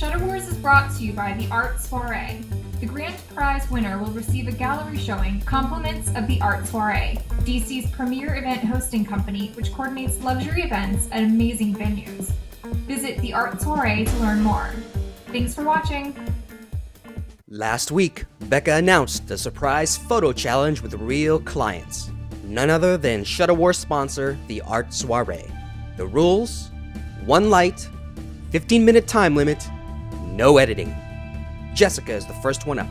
Shutter Wars is brought to you by the Art Soiree. The grand prize winner will receive a gallery showing Compliments of the Art Soiree, DC's premier event hosting company, which coordinates luxury events at amazing venues. Visit the Art Soiree to learn more. Thanks for watching. Last week, Becca announced the surprise photo challenge with real clients. None other than Shutter Wars sponsor, the Art Soiree. The rules: 1 light, 15-minute time limit, no editing. Jessica is the first one up.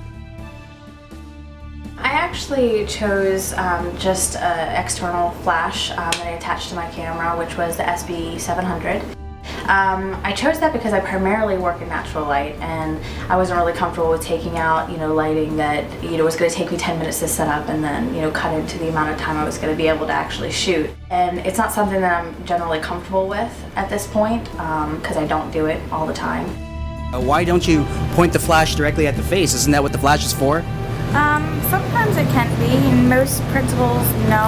I actually chose just an external flash that I attached to my camera, which was the SB700. I chose that because I primarily work in natural light, and I wasn't really comfortable with taking out, lighting that, was going to take me 10 minutes to set up and then, cut into the amount of time I was going to be able to actually shoot. And it's not something that I'm generally comfortable with at this point, because I don't do it all the time. Why don't you point the flash directly at the face? Isn't that what the flash is for? Sometimes it can be. In most principles, no.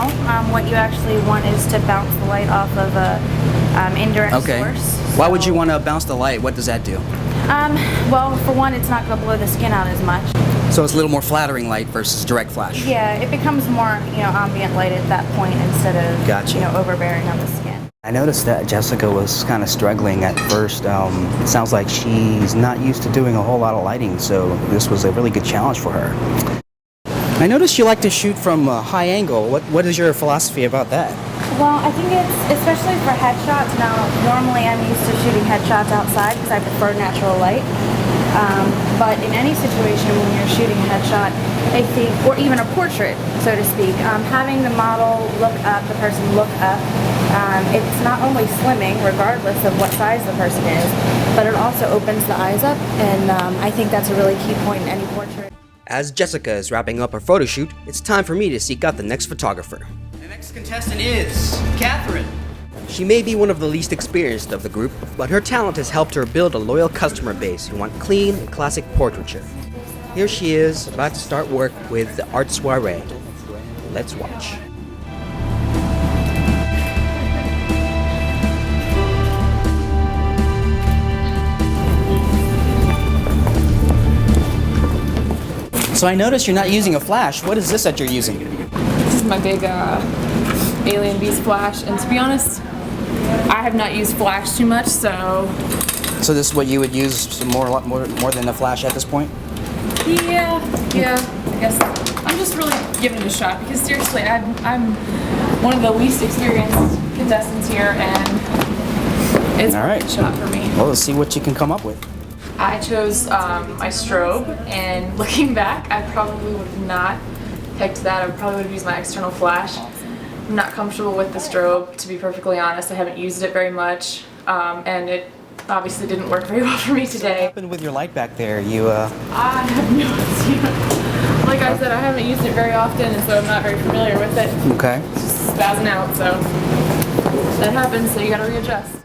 What you actually want is to bounce the light off of a indirect source. Why would you want to bounce the light? What does that do? Well, for one, it's not going to blow the skin out as much. So it's a little more flattering light versus direct flash. Yeah, it becomes more, ambient light at that point instead of, overbearing on the skin. I noticed that Jessica was kind of struggling at first. It sounds like she's not used to doing a whole lot of lighting, so this was a really good challenge for her. I noticed you like to shoot from a high angle. What is your philosophy about that? Well, I think it's, especially for headshots, now normally I'm used to shooting headshots outside because I prefer natural light. But in any situation when you're shooting a headshot, I think, or even a portrait, so to speak, having the model look up, the person look up, it's not only slimming, regardless of what size the person is, but it also opens the eyes up, and I think that's a really key point in any portrait. As Jessica is wrapping up her photo shoot, it's time for me to seek out the next photographer. The next contestant is Catherine. She may be one of the least experienced of the group, but her talent has helped her build a loyal customer base who want clean and classic portraiture. Here she is, about to start work with the Art Soiree. Let's watch. So I noticed you're not using a flash. What is this that you're using? This is my big Alien Beast flash, and to be honest, I have not used flash too much, so... So this is what you would use more than a flash at this point? Yeah, I guess. I'm just really giving it a shot, because seriously, I'm one of the least experienced contestants here, and it's a shot for me. Well, let's see what you can come up with. I chose my strobe, and looking back, I probably would have not picked that. I probably would have used my external flash. I'm not comfortable with the strobe, to be perfectly honest. I haven't used it very much, and it obviously didn't work very well for me today. What happened with your light back there? I have no idea. Like I said, I haven't used it very often, and so I'm not very familiar with it. Okay. It's just spazzing out, so that happens, so you gotta readjust.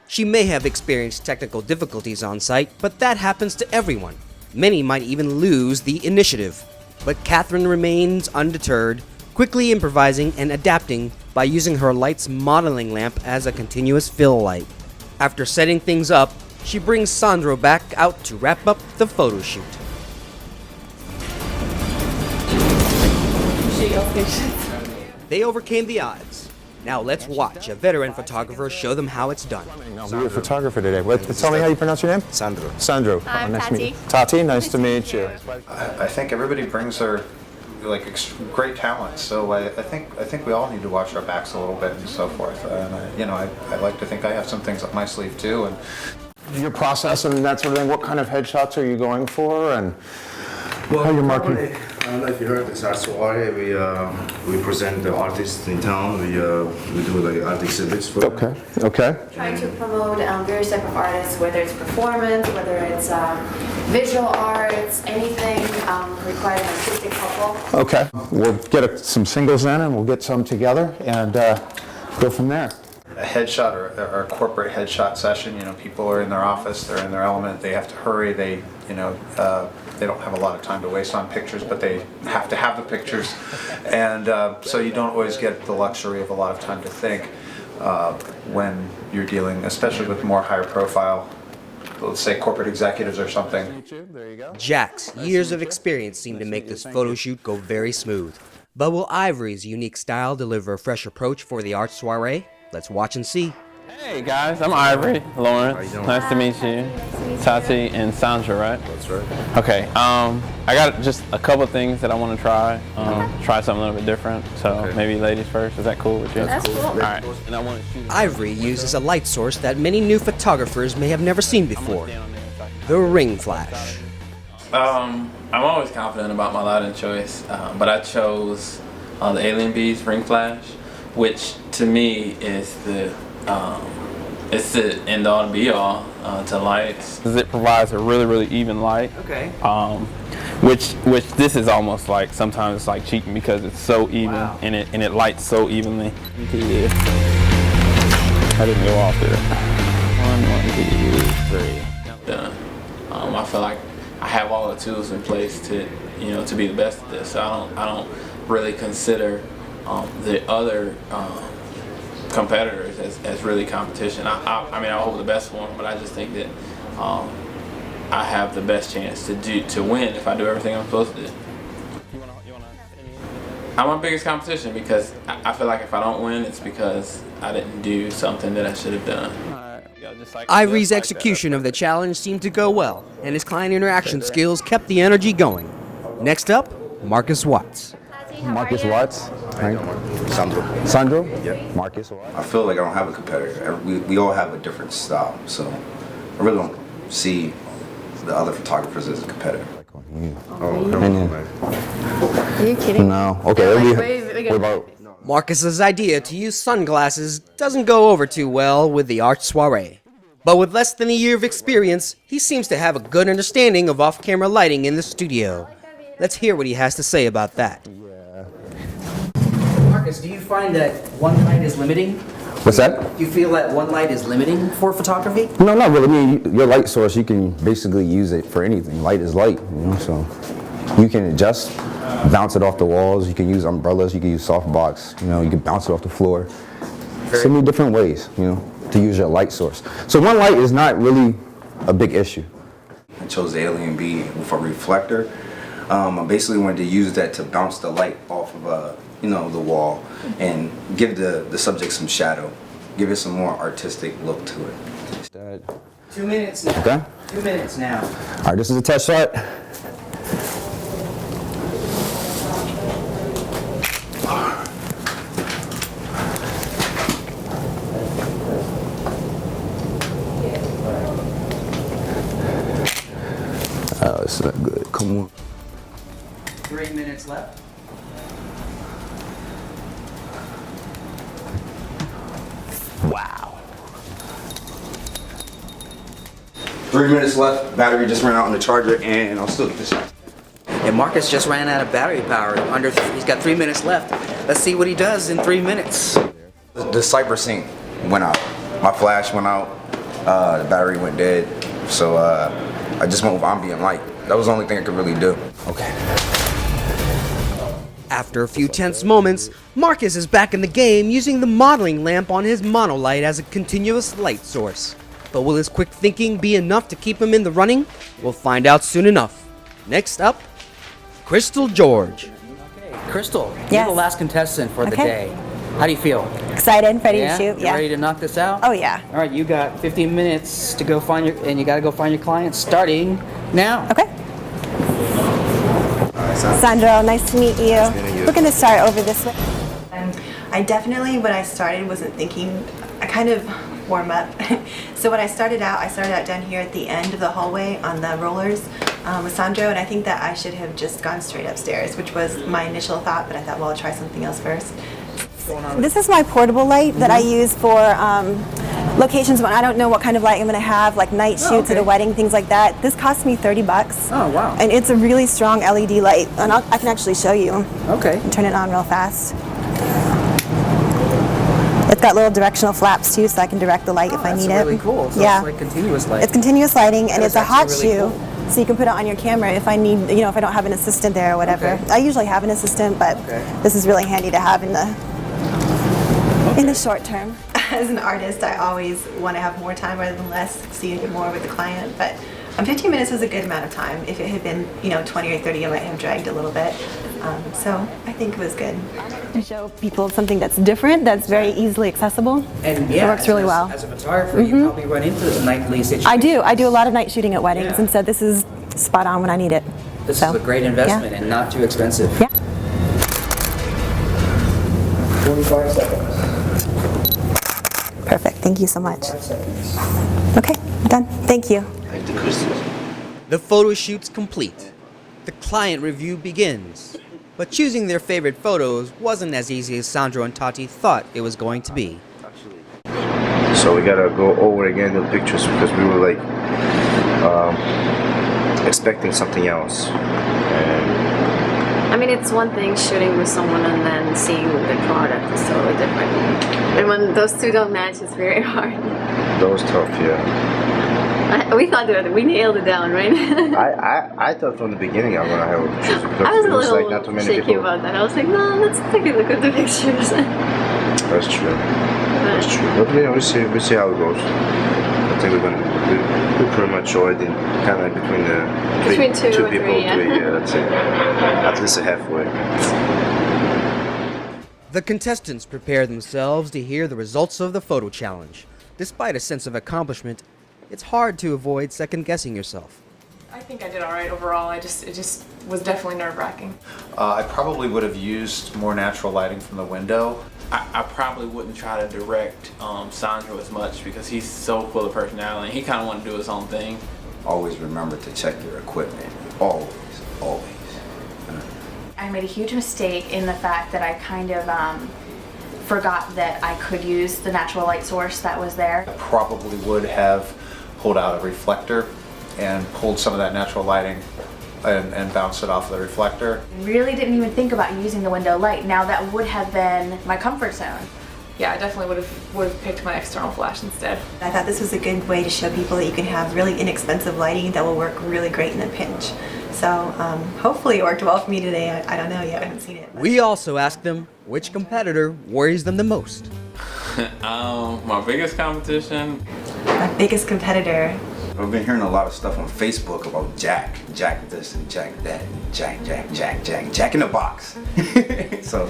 She may have experienced technical difficulties on site, but that happens to everyone. Many might even lose the initiative. But Catherine remains undeterred, quickly improvising and adapting by using her light's modeling lamp as a continuous fill light. After setting things up, she brings Sandro back out to wrap up the photo shoot. They overcame the odds. Now let's watch a veteran photographer show them how it's done. I'll be your photographer today. Tell me how you pronounce your name? Sandro. Sandro. I'm nice Tati. to meet you. Tati, nice to meet you. I think everybody brings their great talents, so I think we all need to watch our backs a little bit and so forth. And I like to think I have some things up my sleeve too. And your process and that sort of thing. What kind of headshots are you going for, and how are you marking? I don't know if you heard this Art Soiree. We present the artists in town. We do like art exhibits for them. Okay. Trying to promote various type of artists, whether it's performance, whether it's visual arts, anything requiring an artistic couple. Okay. We'll get some singles in, and we'll get some together, and go from there. a headshot or a corporate headshot session, people are in their office, they're in their element, they have to hurry, they don't have a lot of time to waste on pictures, but they have to have the pictures, and so you don't always get the luxury of a lot of time to think when you're dealing, especially with more higher profile let's say corporate executives or something. Jack's years of experience seem to make this photo shoot go very smooth. But will Ivory's unique style deliver a fresh approach for the art soiree? Let's watch and see. Hey guys, I'm Ivory, Lawrence. Nice to meet you. Tati and Sandro, right? That's right. Okay, I got just a couple things that I want to try. Try something a little bit different. So maybe ladies first. Is that cool with you? That's cool. All right. And I want to shoot. Ivory uses a light source that many new photographers may have never seen before, the ring flash. I'm always confident about my lighting choice, but I chose the Alien Bees ring flash, which to me is the it's the end all to be all to lights. It provides a really even light. Okay. Which this is almost like sometimes it's like cheating because it's so even and it lights so evenly. I didn't go off there. 1, 2, 3. Done. I feel like I have all the tools in place to to be the best at this. So I don't really consider the other competitors as really competition. I mean, I hope the best for them, but I just think that I have the best chance to win if I do everything I'm supposed to do. I'm my biggest competition because I feel like if I don't win, it's because I didn't do something that I should have done. Ivory's execution of the challenge seemed to go well, and his client interaction skills kept the energy going. Next up, Marcus Watts. Marcus Watts. Sandro. Sandro? Yep. Marcus Watts. I feel like I don't have a competitor. We all have a different style, so I really don't see the other photographers as a competitor. Are you kidding? No. Okay. What about? Marcus's idea to use sunglasses doesn't go over too well with the art soiree. But with less than a year of experience, he seems to have a good understanding of off-camera lighting in the studio. Let's hear what he has to say about that. Marcus, do you find that one light is limiting? What's that? Do you feel that one light is limiting for photography? No, not really. I mean, your light source, you can basically use it for anything. Light is light, so you can adjust, bounce it off the walls. You can use umbrellas. You can use softbox. You can bounce it off the floor. So many different ways, to use your light source. So one light is not really a big issue. I chose the Alien Bee with a reflector. I basically wanted to use that to bounce the light off of the wall and give the subject some shadow, give it some more artistic look to it. 2 minutes now. Okay. 2 minutes now. All right, this is a test shot. Oh, it's not good. Come on. 3 minutes left. Wow. 3 minutes left. Battery just ran out on the charger, and I'll still get the shot. And Marcus just ran out of battery power. He's got 3 minutes left. Let's see what he does in 3 minutes. The Cyber Sync went out. My flash went out. The battery went dead. So I just went with ambient light. That was the only thing I could really do. Okay. After a few tense moments, Marcus is back in the game using the modeling lamp on his monolight as a continuous light source. But will his quick thinking be enough to keep him in the running? We'll find out soon enough. Next up, Crystal George. Crystal, you're Yes. the last contestant for the Okay. day. How do you feel? Excited, ready Yeah? to shoot. You Yeah. ready to knock this out? Oh yeah. All right, you got 15 minutes to go find you got to go find your client starting now. Okay. Sandro, nice to meet you. We're gonna start over this way. I definitely, when I started, wasn't thinking. I kind of warm up. So when I started out down here at the end of the hallway on the rollers with Sandro, and I think that I should have just gone straight upstairs, which was my initial thought, but I thought, well, I'll try something else first. This is my portable light that I use for locations when I don't know what kind of light I'm gonna have, like night shoots at a wedding, things like that. This cost me $30. Oh wow. And it's a really strong LED light, and I can actually show you. Okay. And turn it on real fast. It's got little directional flaps too, so I can direct the light if I need That's it. really cool. So yeah. it's like continuous light. It's continuous lighting, and That it's is a hot actually really shoe, cool. so you can put it on your camera if I need, if I don't have an assistant there or whatever. Okay. I usually have an assistant, but this is really handy to have in the short term. as an artist, I always want to have more time rather than less, so you get more with the client. But 15 minutes was a good amount of time. If it had been, 20 or 30, I might have dragged a little bit. So I think it was good. To show people something that's different, that's very easily accessible. And it works really well. As a photographer, you probably run into this nightly situation. I do a lot of night shooting at weddings, and so this is spot on when I need it. This is a great investment and not too expensive. Yeah. 45 seconds. Perfect. Thank you so much. 5 seconds. Okay, done. Thank you. The photo shoot's complete. The client review begins. But choosing their favorite photos wasn't as easy as Sandro and Tati thought it was going to be. So we gotta go over again the pictures because we were like expecting something else. I mean, it's one thing shooting with someone and then seeing the product is totally different. And when those two don't match, it's very hard. That was tough, yeah. We thought that we nailed it down, right? I thought from the beginning I'm gonna have pictures because I was it a was little like not too many shaky people. about that. I was like, no, let's take a look at the pictures. That's true. That's true. But yeah, we'll see how it goes. I think we're pretty much already kind of between the two people. Three, yeah. That's it. At least halfway. The contestants prepare themselves to hear the results of the photo challenge. Despite a sense of accomplishment, it's hard to avoid second-guessing yourself. I think I did all right overall. It just was definitely nerve-wracking. I probably would have used more natural lighting from the window. I probably wouldn't try to direct Sandro as much because he's so full of personality and he kind of wanted to do his own thing. Always remember to check your equipment. Always. I made a huge mistake in the fact that I kind of forgot that I could use the natural light source that was there. I probably would have pulled out a reflector and pulled some of that natural lighting and bounced it off the reflector. Really didn't even think about using the window light. Now that would have been my comfort zone. Yeah, I definitely would have picked my external flash instead. I thought this was a good way to show people that you can have really inexpensive lighting that will work really great in a pinch. So hopefully it worked well for me today. I don't know yet, I haven't seen it. We also asked them which competitor worries them the most. My biggest competition? My biggest competitor. I've been hearing a lot of stuff on Facebook about Jack this and Jack that, Jack in the box. So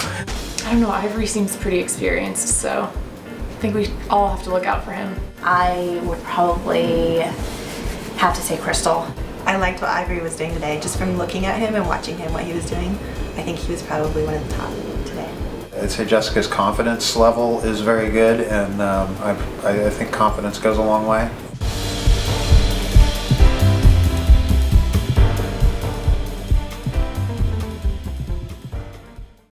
I don't know, Ivory seems pretty experienced, so I think we all have to look out for him. I would probably have to say Crystal. I liked what Ivory was doing today. Just from looking at him and watching him, what he was doing, I think he was probably one of the top today. I'd say Jessica's confidence level is very good, and I think confidence goes a long way.